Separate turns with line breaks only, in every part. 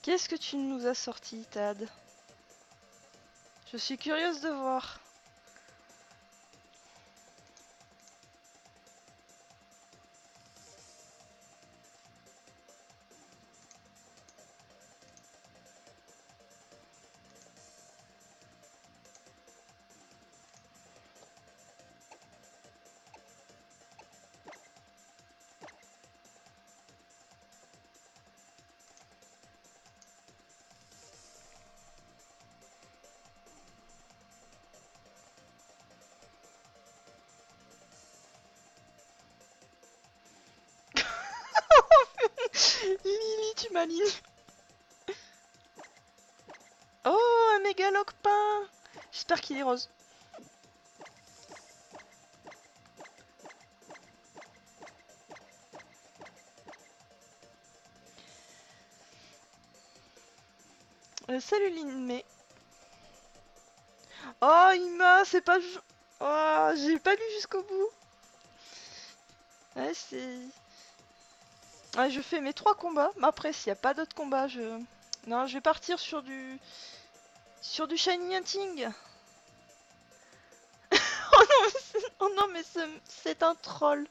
Qu'est-ce que tu nous as sorti, Tad? Je suis curieuse de voir. Lily, tu m'alignes. Oh, un mégalopin. J'espère qu'il est rose. Salut Linmei. Oh, Ima, c'est pas... Oh, j'ai pas lu jusqu'au bout. Ouais, c'est... Ouais, je fais mes 3 combats. Mais après, s'il n'y a pas d'autres combats, je... Non, je vais partir sur du... Sur du Shiny Hunting. Oh non, mais c'est un troll.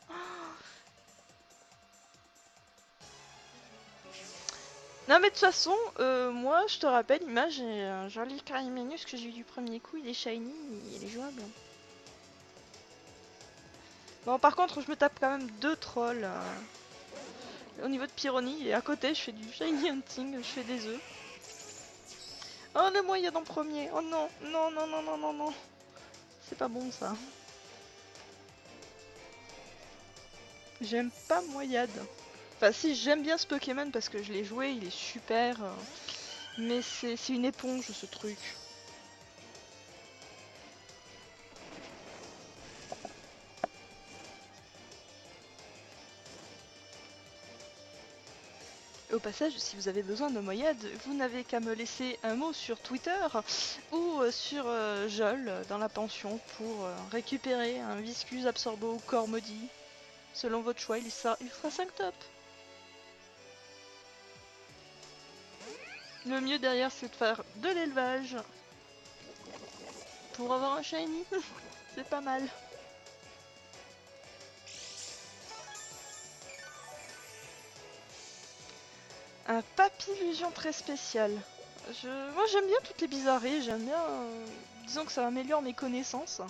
Non mais de toute façon, moi je te rappelle, Ima, j'ai un joli Carimenus que j'ai eu du premier coup, il est shiny, il est jouable. Bon par contre je me tape quand même 2 trolls au niveau de Pyronie et à côté je fais du shiny hunting, je fais des œufs. Oh le Moyade en premier, oh non, non non non non non non, c'est pas bon ça. J'aime pas Moyade. Enfin si j'aime bien ce Pokémon parce que je l'ai joué, il est super, mais c'est une éponge ce truc. Au passage, si vous avez besoin de Moyade, vous n'avez qu'à me laisser un mot sur Twitter ou sur Jol dans la pension pour récupérer un Viscus Absorbo corps maudit. Selon votre choix, il sera 5 top. Le mieux derrière, c'est de faire de l'élevage pour avoir un shiny. C'est pas mal. Un papillusion très spécial. Moi j'aime bien toutes les bizarreries, j'aime bien... disons que ça améliore mes connaissances.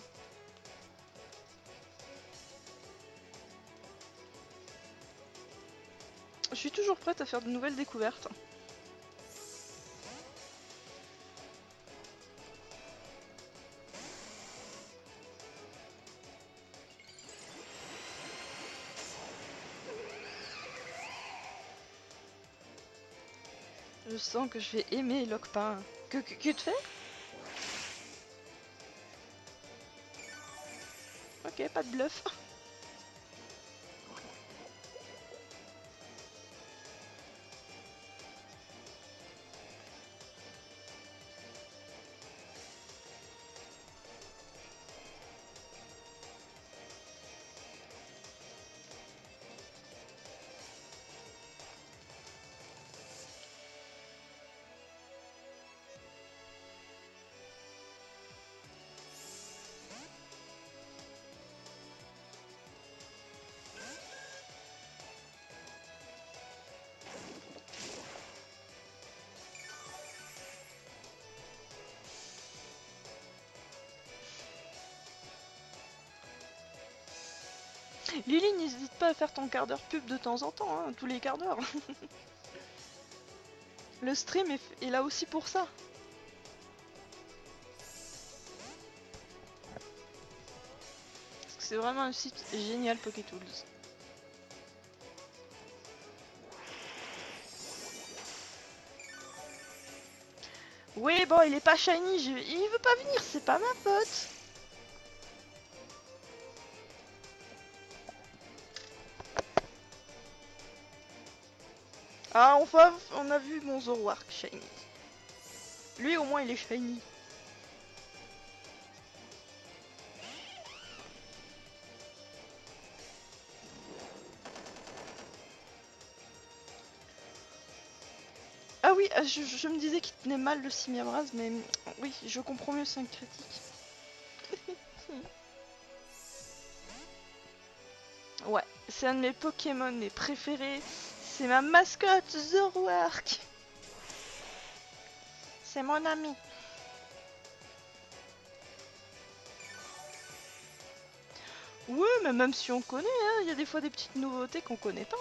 Je suis toujours prête à faire de nouvelles découvertes. Je sens que je vais aimer Locpin. Que tu fais? Ok, pas de bluff. Lily, n'hésite pas à faire ton quart d'heure pub de temps en temps, hein, tous les quarts d'heure. Le stream est là aussi pour ça. Parce que c'est vraiment un site génial, Pokétools. Oui, bon, il est pas shiny, il veut pas venir, c'est pas ma faute. Ah, enfin, on a vu mon Zoroark shiny. Lui, au moins, il est shiny. Ah oui, je me disais qu'il tenait mal le Simiabras, mais oui, je comprends mieux 5 critiques. Ouais, c'est un de mes Pokémon mes préférés. C'est ma mascotte, Zoroark. C'est mon ami. Ouais, mais même si on connaît, il y a des fois des petites nouveautés qu'on connaît pas.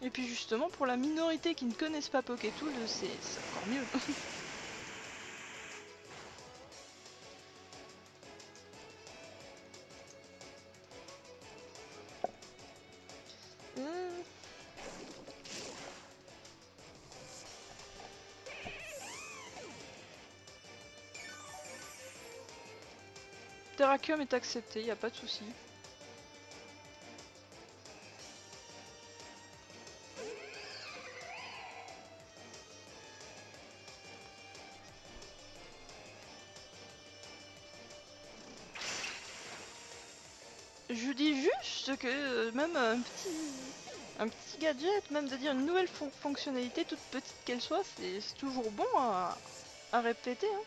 Et puis justement, pour la minorité qui ne connaissent pas Pokétool, c'est encore mieux. Hmm. Terrakium est accepté, y a pas de souci. Je dis juste que même un petit gadget, même de dire une nouvelle fonctionnalité, toute petite qu'elle soit, c'est toujours bon à répéter. Hein.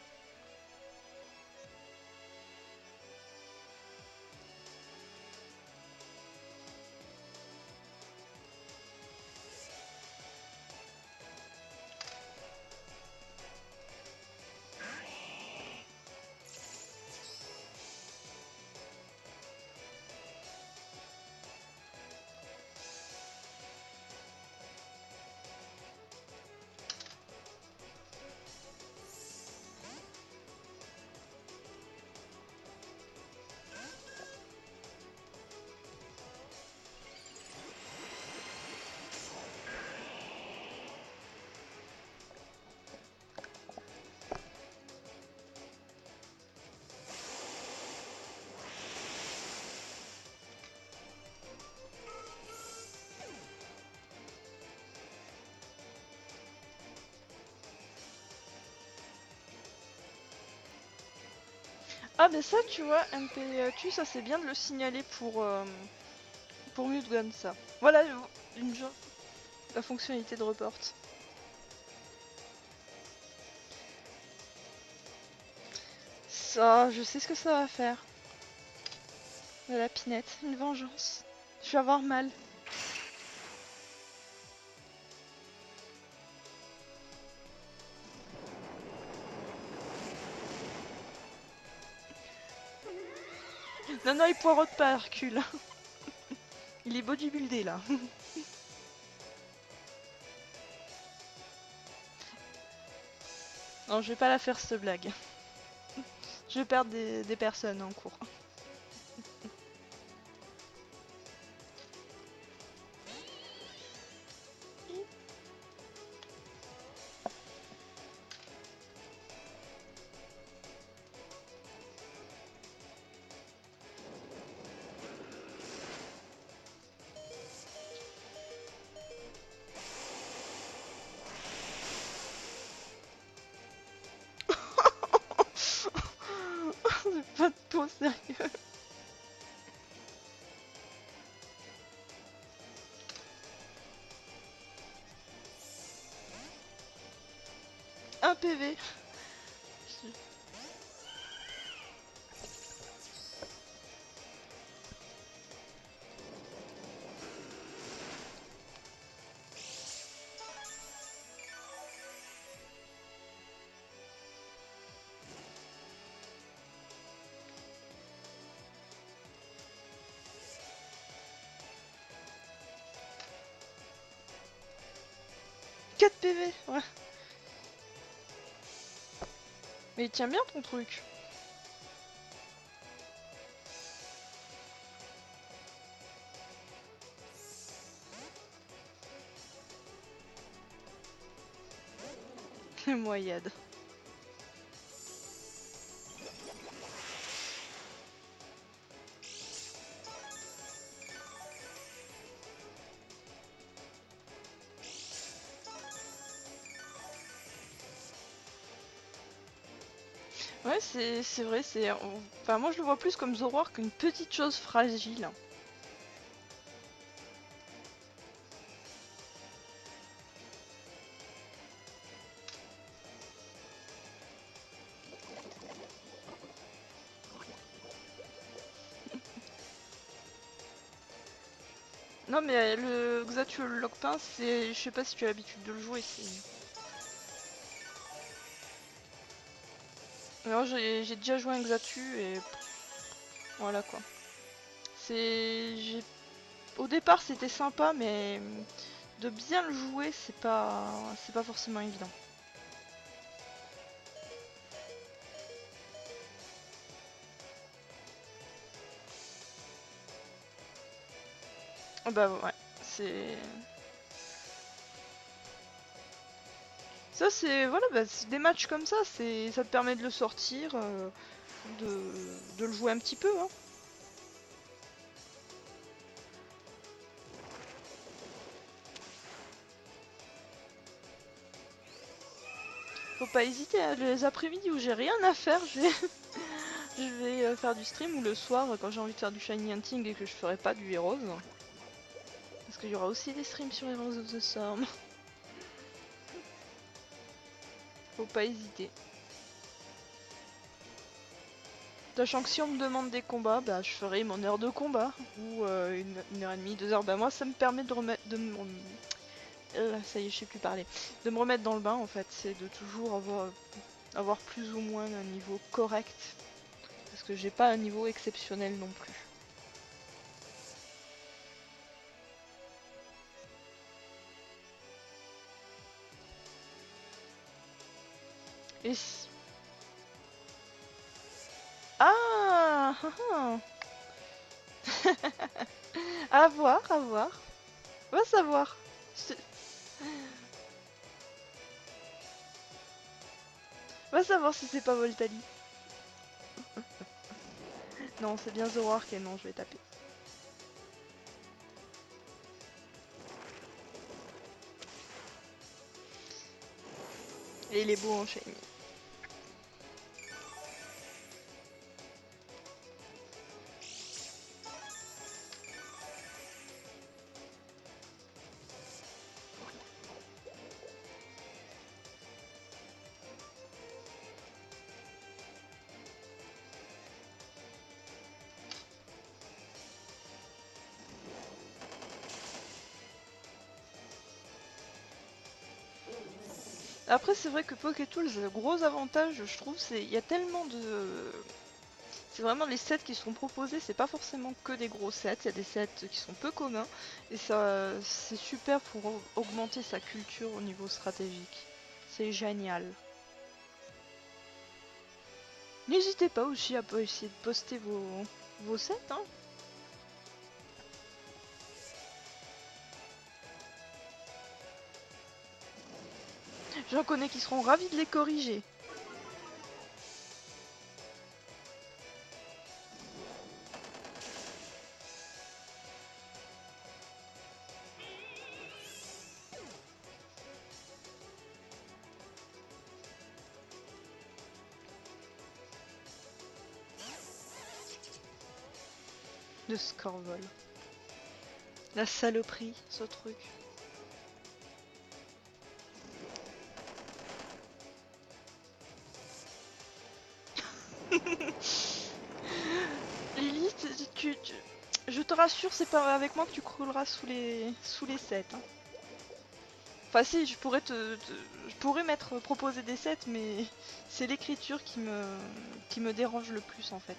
Ah mais ça tu vois, MPQ ça c'est bien de le signaler pour Mutgun ça. Voilà la fonctionnalité de report. Ça, je sais ce que ça va faire. De la pinette, une vengeance. Je vais avoir mal. Non, non, il poireaute pas Hercule. Il est bodybuildé là. Non, je vais pas la faire cette blague. Je vais perdre des personnes en cours. C'est pas trop sérieux. Un PV. 4 PV, ouais. Mais il tient bien ton truc. Les moyades. Ouais, c'est vrai, c'est... Enfin, moi je le vois plus comme Zoroark qu'une petite chose fragile. Non mais le Xatu Lockpin, c'est... Je sais pas si tu as l'habitude de le jouer, c'est... Alors j'ai déjà joué un Xatu et... Voilà quoi. C'est... Au départ c'était sympa mais... De bien le jouer, c'est pas forcément évident. Bah ouais, c'est... Ça c'est... Voilà, bah, c'est des matchs comme ça, ça te permet de le sortir, de le jouer un petit peu, hein. Faut pas hésiter, hein, les après-midi où j'ai rien à faire, je vais faire du stream, ou le soir quand j'ai envie de faire du shiny hunting et que je ferai pas du Heroes. Parce qu'il y aura aussi des streams sur Heroes of the Storm. Faut pas hésiter. Sachant que si on me demande des combats, bah je ferai mon heure de combat. Ou une heure et demie, 2 heures. Bah moi ça me permet de remettre... ça y est, je sais plus parler. De me remettre dans le bain en fait. C'est de toujours avoir plus ou moins un niveau correct. Parce que j'ai pas un niveau exceptionnel non plus. Et ah, ah, ah. À voir, à voir. Va savoir. Va savoir si c'est pas Voltali. Non, c'est bien Zoroark et non, je vais taper. Et il est beau en shiny. Après, c'est vrai que Pokétools, le gros avantage, je trouve, c'est il y a tellement de... C'est vraiment les sets qui sont proposés, c'est pas forcément que des gros sets, il y a des sets qui sont peu communs, et ça, c'est super pour augmenter sa culture au niveau stratégique. C'est génial. N'hésitez pas aussi à essayer de poster vos sets, hein. J'en connais qui seront ravis de les corriger. De Scorvol. La saloperie, ce truc. Lily, je te rassure, c'est pas avec moi que tu crouleras sous les sets, hein. Enfin si, je pourrais m'être proposé des sets, mais c'est l'écriture qui me dérange le plus en fait.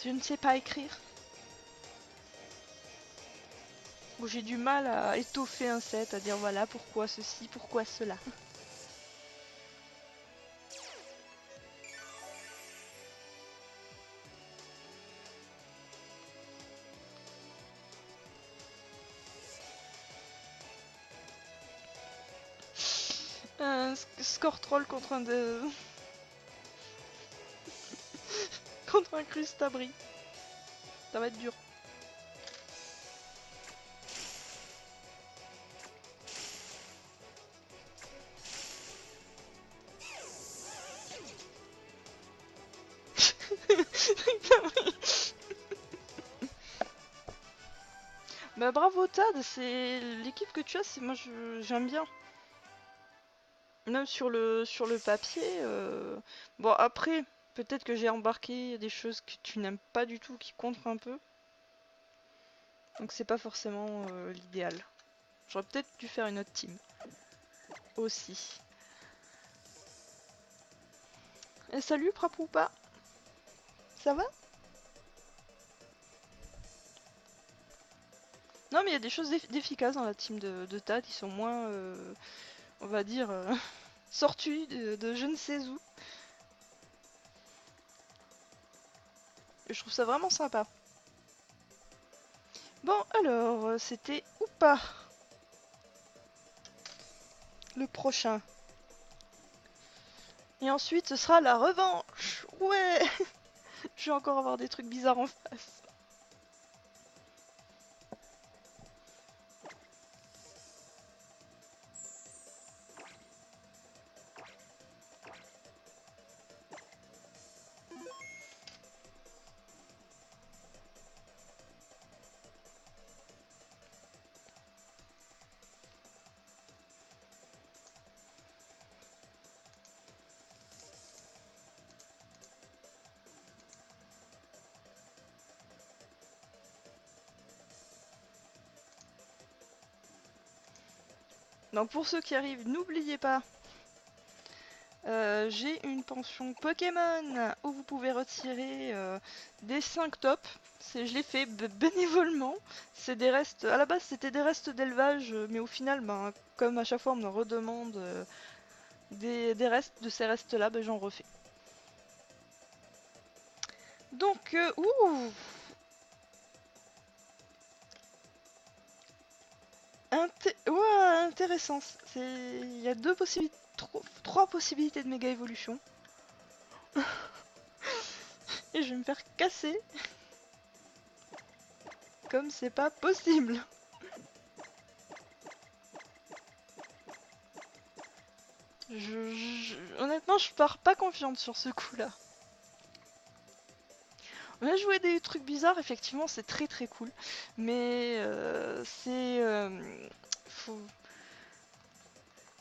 Je ne sais pas écrire, ou j'ai du mal à étoffer un set, à dire voilà pourquoi ceci, pourquoi cela. Un score troll contre contre un Crustabri. Ça va être dur. Bah bravo Tad, c'est l'équipe que tu as, c'est j'aime bien. Même sur le papier. Bon après, peut-être que j'ai embarqué des choses que tu n'aimes pas du tout, qui contre un peu. Donc c'est pas forcément l'idéal. J'aurais peut-être dû faire une autre team. Aussi. Et salut Prapoupa. Ça va? Non mais il y a des choses d'efficaces dans la team de Tad, ils sont moins, on va dire, sortis de je ne sais où. Et je trouve ça vraiment sympa. Bon alors, c'était ou pas le prochain. Et ensuite ce sera la revanche. Ouais. Je vais encore avoir des trucs bizarres en face. Donc pour ceux qui arrivent, n'oubliez pas, j'ai une pension Pokémon où vous pouvez retirer des 5 tops. Je l'ai fait bénévolement. C'est des restes. À la base, c'était des restes d'élevage, mais au final, ben, comme à chaque fois on me redemande des restes de ces restes-là, ben, j'en refais. Donc, ouh, ouais, intéressant. Il y a deux possibilités, trois possibilités de méga évolution. Et je vais me faire casser comme c'est pas possible. Honnêtement, je pars pas confiante sur ce coup-là. On a joué des trucs bizarres, effectivement, c'est très très cool. Mais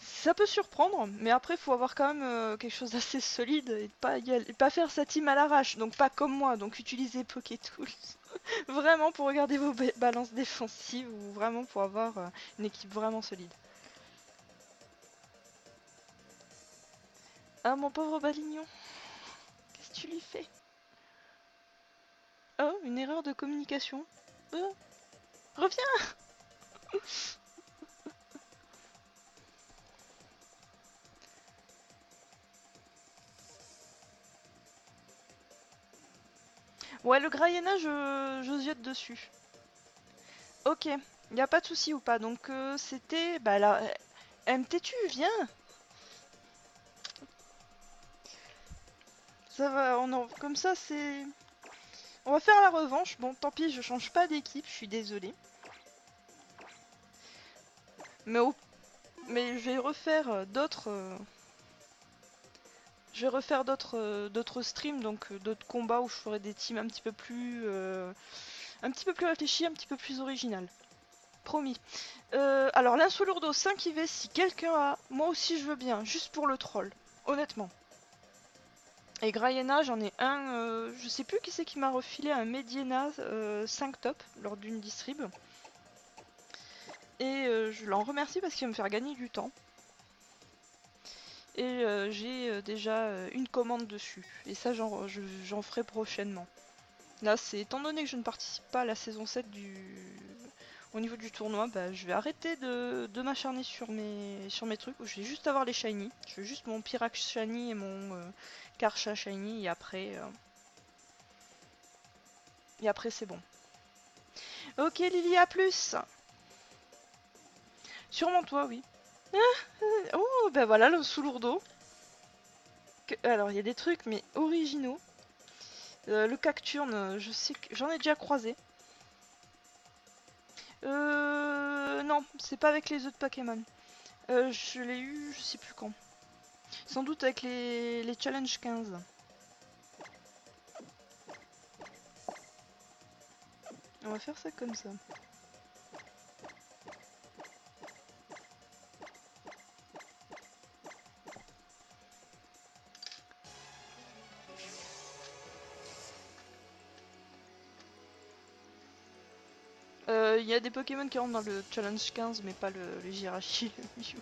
ça peut surprendre, mais après, il faut avoir quand même quelque chose d'assez solide et pas faire sa team à l'arrache. Donc, pas comme moi, donc utilisez Pokétools. Vraiment pour regarder vos balances défensives ou vraiment pour avoir une équipe vraiment solide. Ah, mon pauvre Balignon, qu'est-ce que tu lui fais? Oh, une erreur de communication. Reviens! Ouais, le Graiena, je jette dessus. Ok, y a pas de souci ou pas. Donc c'était... Bah là... MT, tu viens. Ça va, comme ça c'est... On va faire la revanche. Bon, tant pis, je change pas d'équipe, je suis désolée. Mais, Mais je vais refaire d'autres... Je vais refaire d'autres streams, donc d'autres combats où je ferai des teams un petit peu plus réfléchis, un petit peu plus original. Promis. Alors l'Insolurdo 5 IV, si quelqu'un a, moi aussi je veux bien, juste pour le troll, honnêtement. Et Graiena, j'en ai un, je sais plus qui c'est qui m'a refilé un Mediena 5 top lors d'une distrib. Et je l'en remercie parce qu'il va me faire gagner du temps. Et j'ai déjà une commande dessus. Et ça, j'en ferai prochainement. Là, c'est étant donné que je ne participe pas à la saison 7 au niveau du tournoi, bah, je vais arrêter de m'acharner sur mes trucs. Je vais juste avoir les shiny. Je veux juste mon Pyrax shiny et mon Karcha shiny et après c'est bon. Ok Lily, à plus. Sûrement toi, oui. Oh, bah voilà le sous lourdeau. Alors il y a des trucs mais originaux. Le Cacturne, je sais que j'en ai déjà croisé. Non, c'est pas avec les autres Pokémon. Je l'ai eu, je sais plus quand. Sans doute avec les Challenge 15. On va faire ça comme ça. Il y a des Pokémon qui rentrent dans le challenge 15 mais pas le Jirachi, le Mew.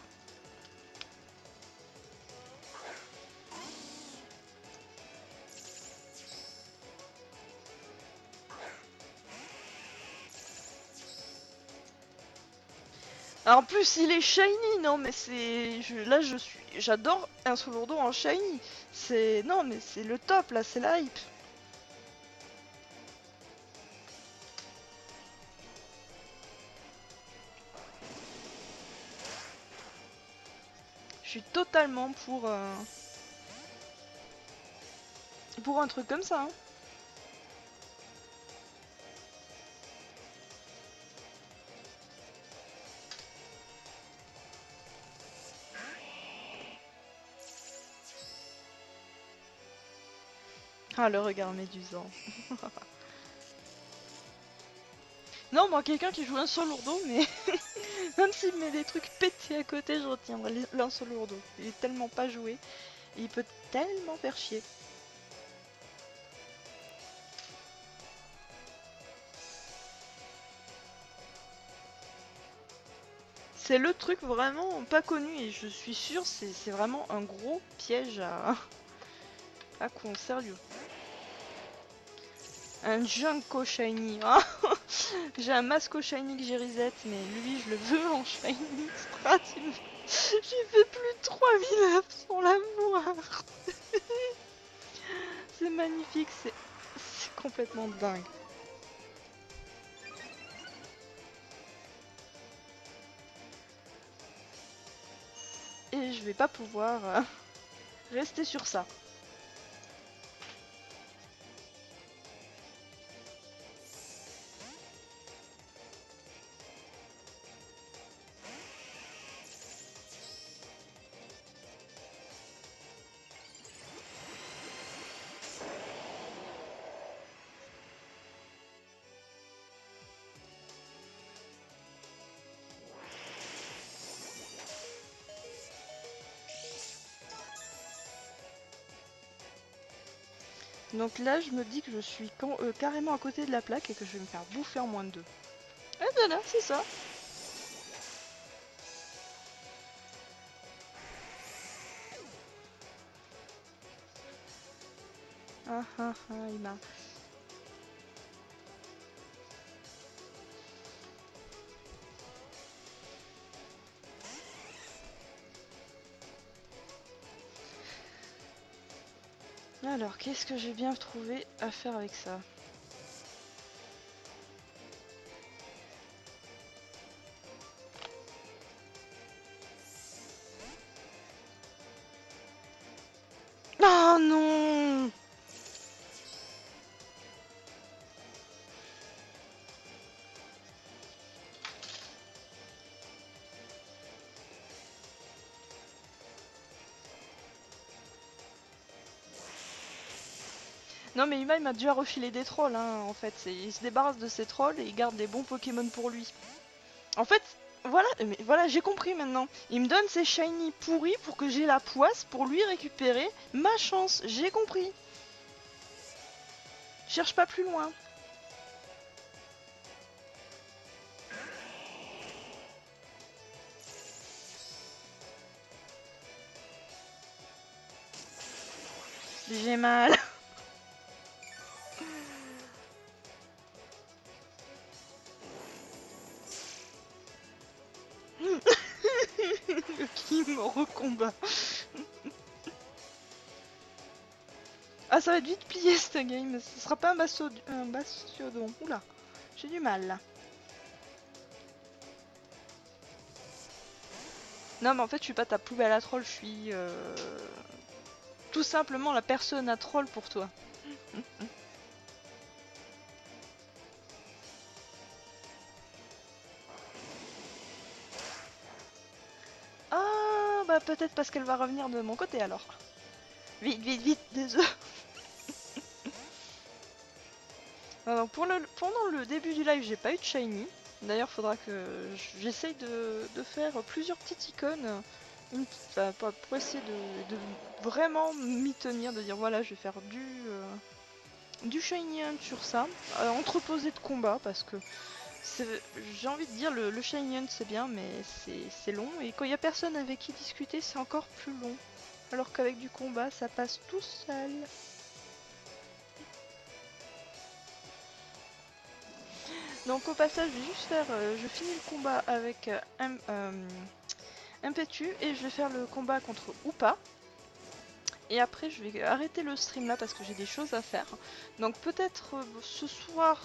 En plus il est shiny, non mais c'est... Là je suis... J'adore un Solourdo en shiny. C'est... Non mais c'est le top là, c'est la hype. Je suis totalement pour un truc comme ça. Hein. Ah le regard médusant. Non, moi quelqu'un qui joue un Solourdo, mais même s'il met des trucs pétés à côté, je retiendrai l'un Solourdo. Il est tellement pas joué, et il peut tellement faire chier. C'est le truc vraiment pas connu et je suis sûre c'est vraiment un gros piège à con, sérieux. Un Junko Shiny. Ah j'ai un Masco Shiny que j'ai reset, mais lui je le veux en Shiny Strat. J'ai fait plus de 3000 ups pour l'amour. C'est magnifique, c'est complètement dingue. Et je vais pas pouvoir rester sur ça. Donc là, je me dis que je suis carrément à côté de la plaque et que je vais me faire bouffer en moins de 2. Et voilà, c'est ça. Ah ah ah, il m'a... Alors, qu'est-ce que j'ai bien trouvé à faire avec ça? Oh non! Non mais Ima il m'a déjà refilé des trolls hein, en fait. Il se débarrasse de ses trolls et il garde des bons Pokémon pour lui. En fait, voilà, mais voilà, j'ai compris maintenant. Il me donne ses shiny pourris pour que j'ai la poisse pour lui récupérer ma chance. J'ai compris. Cherche pas plus loin. J'ai mal. Qui me recombat. Ah ça va être vite plié cette game. Ce sera pas un bastiodon. Oula, j'ai du mal là. Non mais en fait je suis pas ta poubelle à troll, je suis tout simplement la personne à troll pour toi. Ah bah peut-être parce qu'elle va revenir de mon côté alors. Vite, vite, vite, des œufs. Alors pendant le début du live, j'ai pas eu de shiny. D'ailleurs, faudra que j'essaye de faire plusieurs petites icônes enfin, pour essayer de vraiment m'y tenir, de dire voilà, je vais faire du shiny hunt sur ça, entreposé de combat, parce que j'ai envie de dire le shiny hunt c'est bien, mais c'est long, et quand il y a personne avec qui discuter, c'est encore plus long. Alors qu'avec du combat, ça passe tout seul. Donc au passage, je vais juste faire, je finis le combat avec Impetu et je vais faire le combat contre Oupa. Et après, je vais arrêter le stream là parce que j'ai des choses à faire. Donc peut-être ce soir,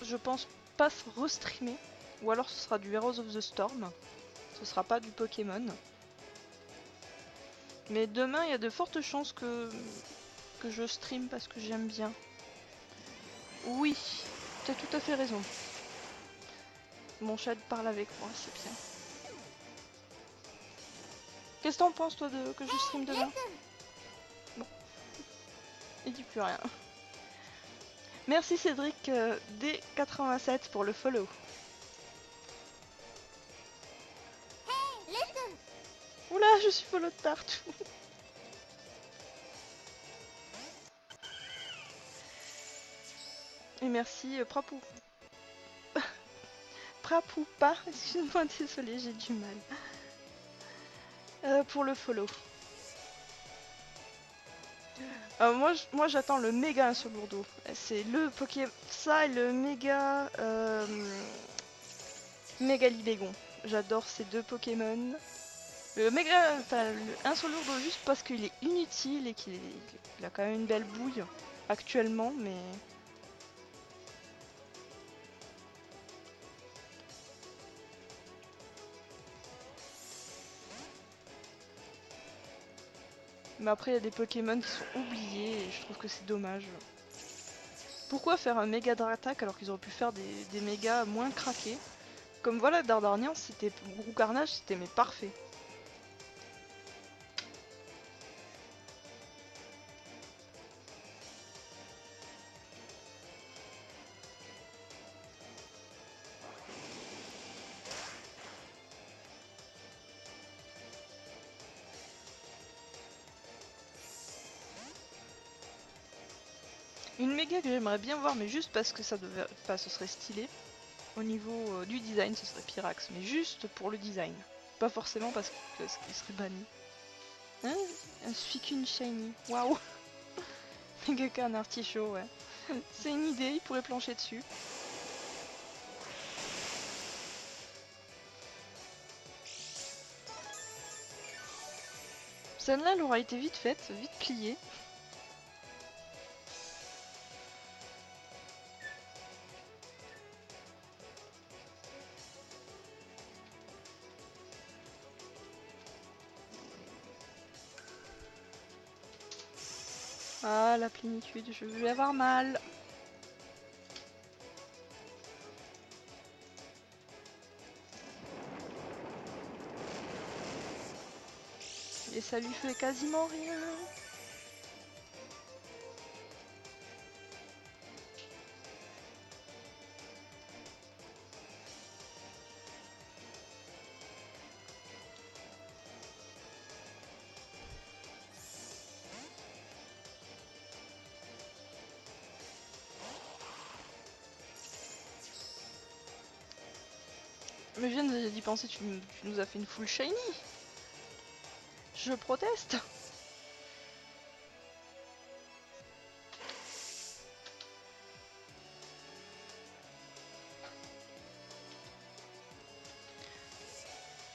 je pense pas restreamer. Ou alors ce sera du Heroes of the Storm. Ce sera pas du Pokémon. Mais demain, il y a de fortes chances que je stream parce que j'aime bien. Oui, tu as tout à fait raison. Mon chat parle avec moi, c'est bien. Qu'est-ce que t'en penses toi que je stream demain? Bon, il dit plus rien. Merci Cédric D87 pour le follow. Oula, je suis follow de partout. Et merci Prapou. Prapou pas, excuse-moi, désolé, j'ai du mal. Pour le follow. Moi j'attends le méga Insolourdo. C'est le Pokémon. Ça et le méga. Méga Libégon. J'adore ces deux Pokémon. Le méga. Enfin, le Insolourdo juste parce qu'il est inutile et qu'il a quand même une belle bouille actuellement, mais. Mais après, il y a des Pokémon qui sont oubliés et je trouve que c'est dommage. Pourquoi faire un méga Dratak alors qu'ils auraient pu faire des mégas moins craqués? Comme voilà, Dardarnian, c'était Gros Carnage, c'était mais parfait. Une méga que j'aimerais bien voir, mais juste parce que ça devait, enfin, ce serait stylé. Au niveau du design, ce serait Pyrax, mais juste pour le design. Pas forcément parce qu'il serait banni. Hein, un Suicune Shiny, waouh. Mega un artichaut, ouais. C'est une idée, il pourrait plancher dessus. Celle-là, elle aura été vite faite, vite pliée. Ah, la plénitude, je vais avoir mal. Et ça lui fait quasiment rien. Mais je viens d'y penser, tu nous as fait une full shiny. Je proteste.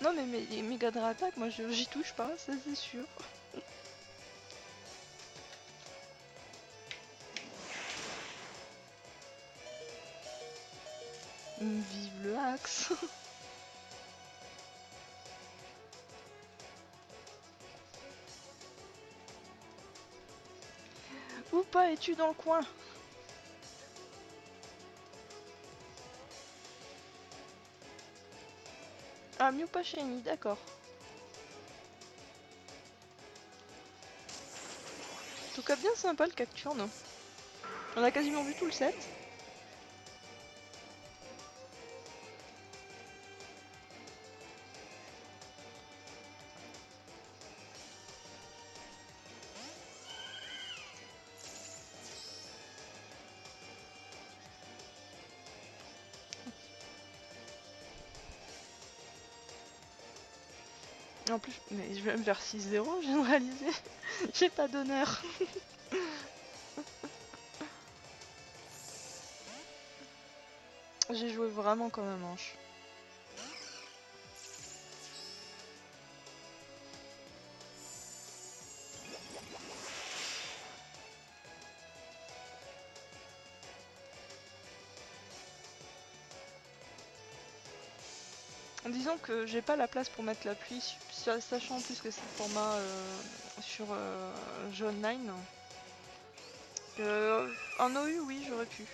Non mais mes méga attaque, moi j'y touche pas, ça c'est sûr. Vive le axe. Ou pas, es-tu dans le coin? Ah, Mew pas shiny, d'accord. En tout cas bien sympa le Cacturne. On a quasiment vu tout le set. En plus, mais je vais me faire 6-0, je viens de réaliser. J'ai pas d'honneur. J'ai joué vraiment comme un manche. Disons que j'ai pas la place pour mettre la pluie, sachant en plus que c'est le format sur jeu online. En OU, oui, j'aurais pu.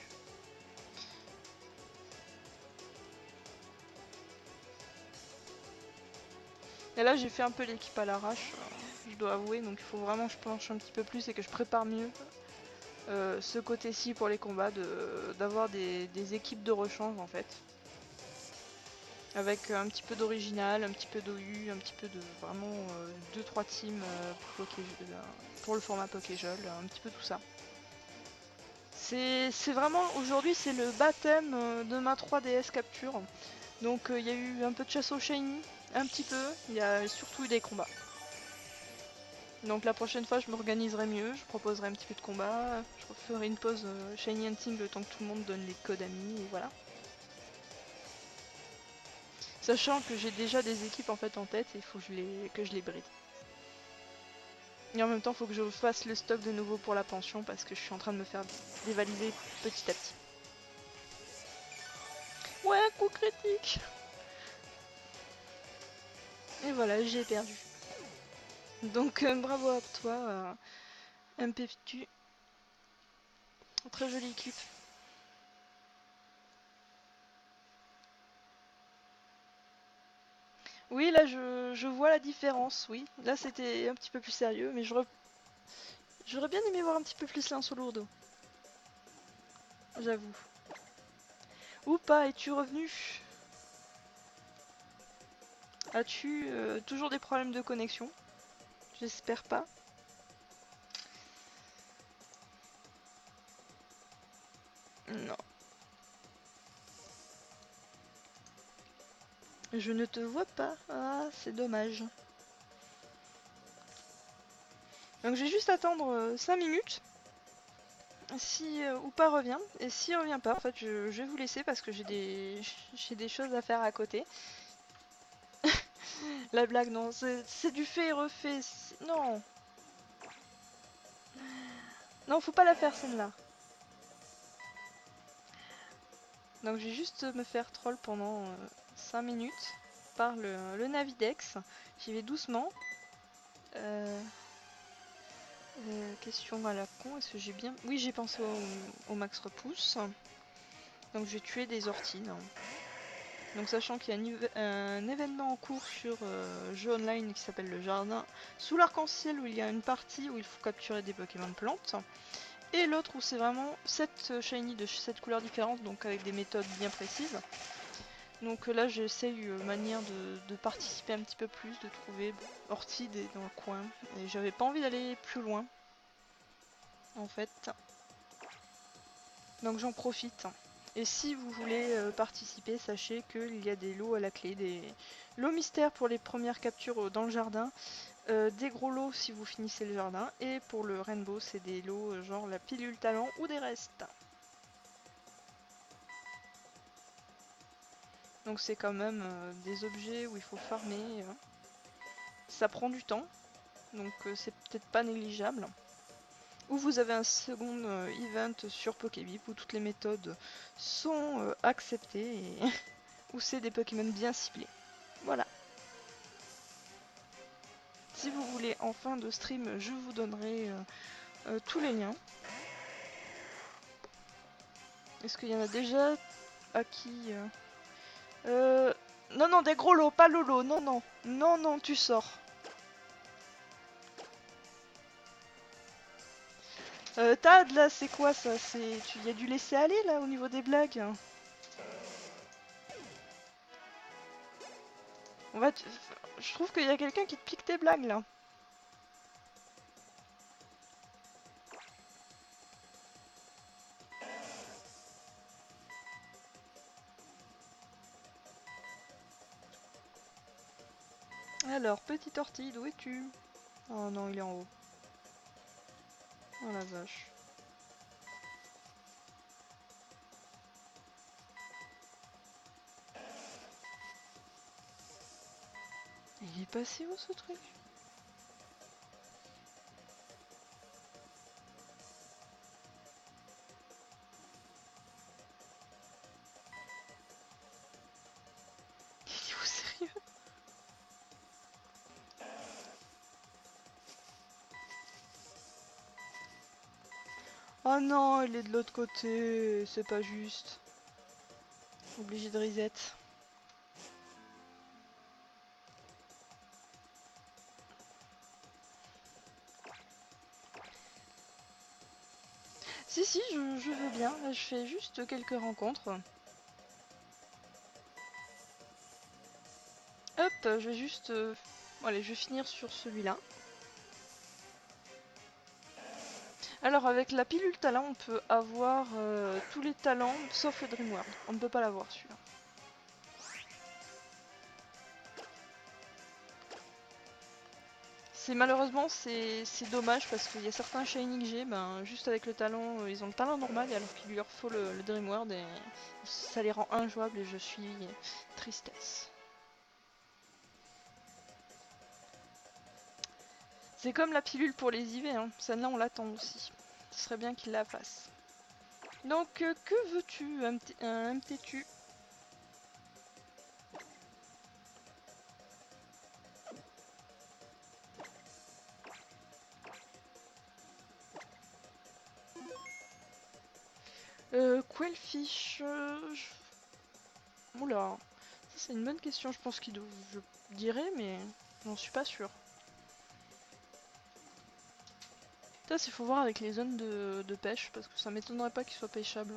Et là, j'ai fait un peu l'équipe à l'arrache, je dois avouer, donc il faut vraiment que je penche un petit peu plus et que je prépare mieux ce côté-ci pour les combats, d'avoir des équipes de rechange en fait. Avec un petit peu d'original, un petit peu d'OU, un petit peu de vraiment 2-3 teams pour le format Pokéjol, un petit peu tout ça. C'est vraiment, aujourd'hui c'est le baptême de ma 3DS capture. Donc il y a eu un peu de chasse au shiny, un petit peu, il y a surtout eu des combats. Donc la prochaine fois je m'organiserai mieux, je proposerai un petit peu de combat, je ferai une pause shiny hunting le temps que tout le monde donne les codes amis et voilà. Sachant que j'ai déjà des équipes en fait en tête et il faut que je les bride. Et en même temps il faut que je fasse le stock de nouveau pour la pension parce que je suis en train de me faire dévaliser petit à petit. Ouais, un coup critique. Et voilà, j'ai perdu. Donc bravo à toi, MPFtu. Très jolie équipe. Oui, là je vois la différence, oui. Là c'était un petit peu plus sérieux, mais j'aurais bien aimé voir un petit peu plus Lance Lourdeau. J'avoue. Ou pas, es-tu revenu? As-tu toujours des problèmes de connexion? J'espère pas. Non. Je ne te vois pas. Ah, c'est dommage. Donc je vais juste attendre 5 minutes. Si Oupa revient. Et s'il revient pas, en fait, je vais vous laisser parce que j'ai des choses à faire à côté. La blague, non, c'est du fait et refait. Non. Non, faut pas la faire celle-là. Donc je vais juste me faire troll pendant 5 minutes par le Navidex. J'y vais doucement. Question à la con, est-ce que j'ai bien... Oui, j'ai pensé au max repousse. Donc je vais tuer des ortines. Donc sachant qu'il y a un événement en cours sur jeu online qui s'appelle le jardin sous l'arc-en-ciel, où il y a une partie où il faut capturer des Pokémon plantes. Et l'autre où c'est vraiment 7 shiny de 7 couleurs différentes, donc avec des méthodes bien précises. Donc là j'essaye manière de participer un petit peu plus, de trouver Ortide dans le coin. Et j'avais pas envie d'aller plus loin en fait. Donc j'en profite. Et si vous voulez participer, sachez qu'il y a des lots à la clé, des lots mystères pour les premières captures dans le jardin, des gros lots si vous finissez le jardin, et pour le rainbow c'est des lots genre la pilule talent ou des restes. Donc c'est quand même des objets où il faut farmer. Ça prend du temps, donc c'est peut-être pas négligeable. Ou vous avez un second event sur Pokébip où toutes les méthodes sont acceptées et où c'est des Pokémon bien ciblés. Voilà. Si vous voulez en fin de stream, je vous donnerai tous les liens. Est-ce qu'il y en a déjà à qui Non, non, des gros lots, pas Lolo, non, non. Non, non, tu sors. Tad, là, c'est quoi ça? Tu y a du laisser aller là au niveau des blagues? On va Je trouve qu'il y a quelqu'un qui te pique tes blagues là. Alors, petite ortie, d'où es-tu? Oh non, il est en haut. Oh la vache. Il est passé où ce truc? Il est où, sérieux? Oh non, il est de l'autre côté, c'est pas juste. Obligé de reset. Si, si, je veux bien. Là, je fais juste quelques rencontres. Hop, je vais juste... allez, je vais finir sur celui-là. Alors, avec la pilule talent, on peut avoir tous les talents, sauf le Dream World. On ne peut pas l'avoir, celui-là. Malheureusement, c'est dommage parce qu'il y a certains shiny que j'ai, ben, juste avec le talent, ils ont le talent normal alors qu'il leur faut le Dream World et ça les rend injouables et je suis tristesse. C'est comme la pilule pour les IV, hein. Celle-là on l'attend aussi. Ce serait bien qu'il la fasse. Donc que veux-tu, un MTTU? Quellfish... Oula, ça c'est une bonne question, je pense je dirais, mais j'en suis pas sûre. Ça, il faut voir avec les zones de pêche, parce que ça m'étonnerait pas qu'il soit pêchable.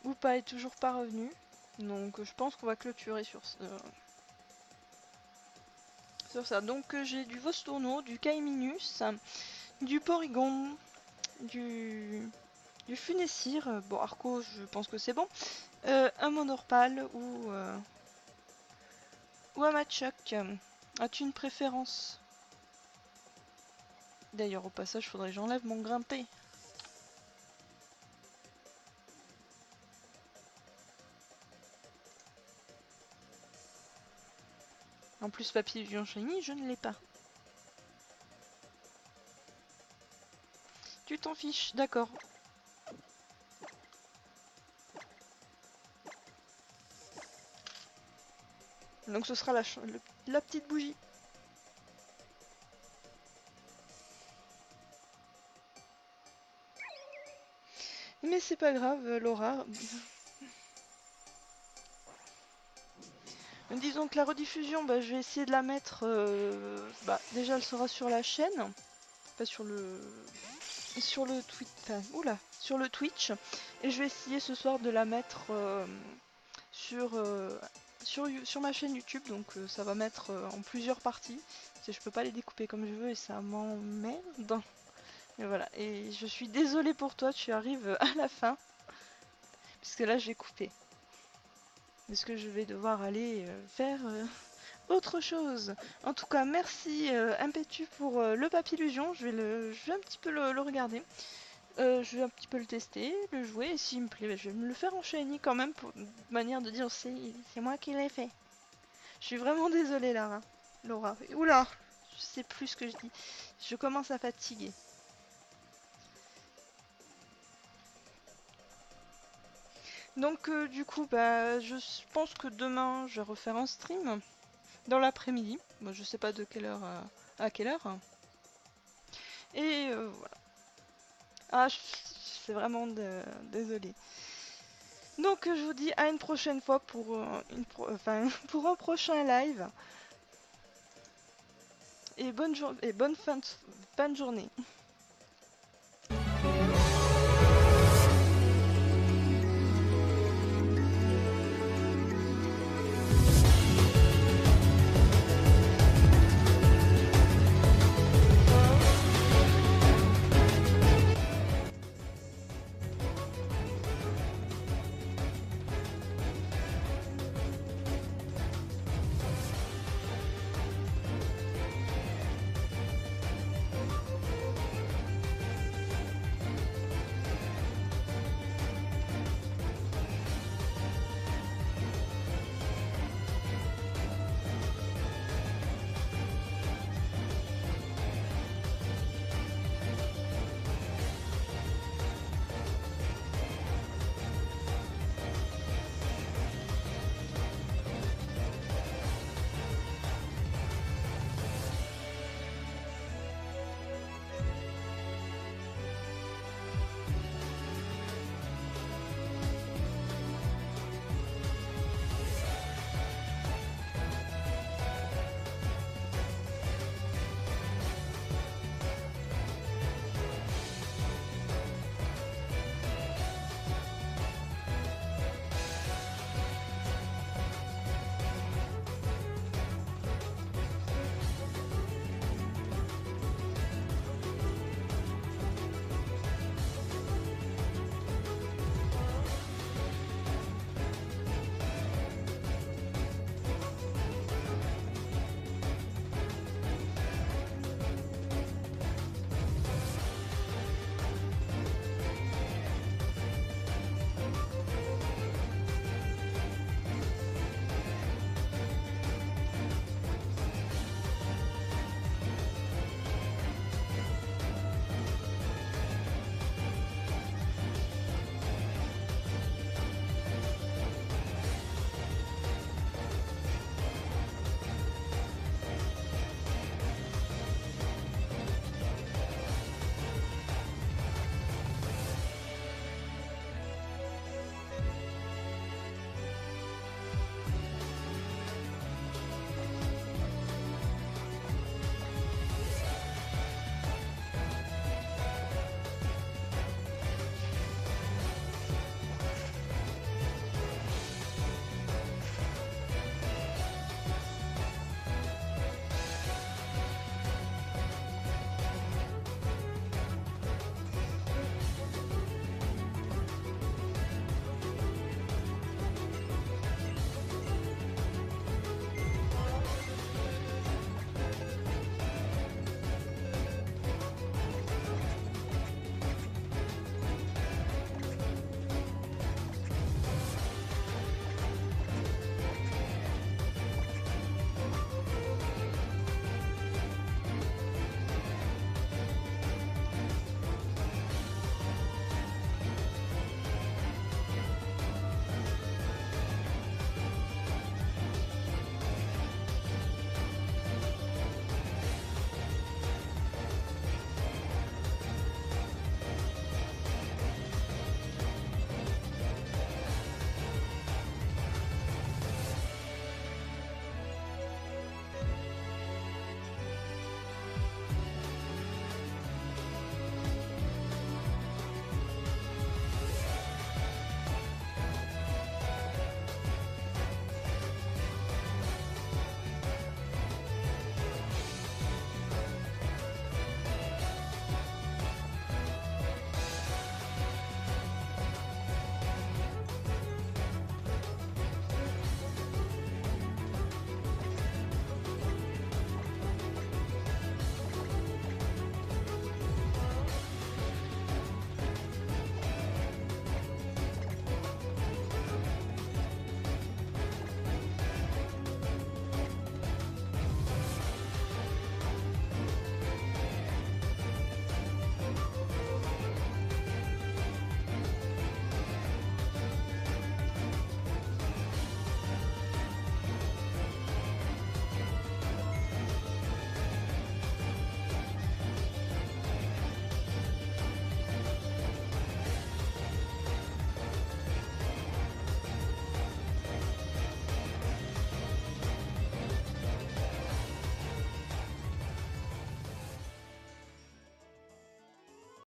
Oupa est toujours pas revenu, donc je pense qu'on va clôturer sur ça. Donc j'ai du Vostourneau, du Caiminus, du Porygon, du Funessir, bon Arco je pense que c'est bon, un Monorpal ou un Machoc. As-tu une préférence? D'ailleurs au passage faudrait que j'enlève mon grimpé. En plus Papillon Shiny je ne l'ai pas. Tu t'en fiches, d'accord. Donc ce sera la petite bougie. Mais c'est pas grave, Laura. Disons que la rediffusion, bah, je vais essayer de la mettre... déjà, elle sera sur la chaîne. Pas sur le... Sur le tweet... Enfin, oula, sur le Twitch. Et je vais essayer ce soir de la mettre sur, sur ma chaîne YouTube. Donc ça va mettre en plusieurs parties. Parce que je peux pas les découper comme je veux et ça m'emmerde. Et voilà. Et je suis désolée pour toi, tu arrives à la fin. Puisque là, j'ai coupé. Est-ce que je vais devoir aller faire autre chose? En tout cas, merci Impétu pour le Papillusion. Je vais un petit peu le regarder. Je vais un petit peu le tester, le jouer. Et s'il me plaît, je vais me le faire en shiny quand même pour une manière de dire c'est moi qui l'ai fait. Je suis vraiment désolée, Lara. Laura. Oula, je sais plus ce que je dis. Je commence à fatiguer. Donc du coup, bah, je pense que demain, je vais refaire un stream. Dans l'après-midi. Moi, je sais pas de quelle heure à quelle heure. Et voilà. Ah, c'est vraiment désolé. Donc, je vous dis à une prochaine fois pour, pour un prochain live. Et bonne fin de journée.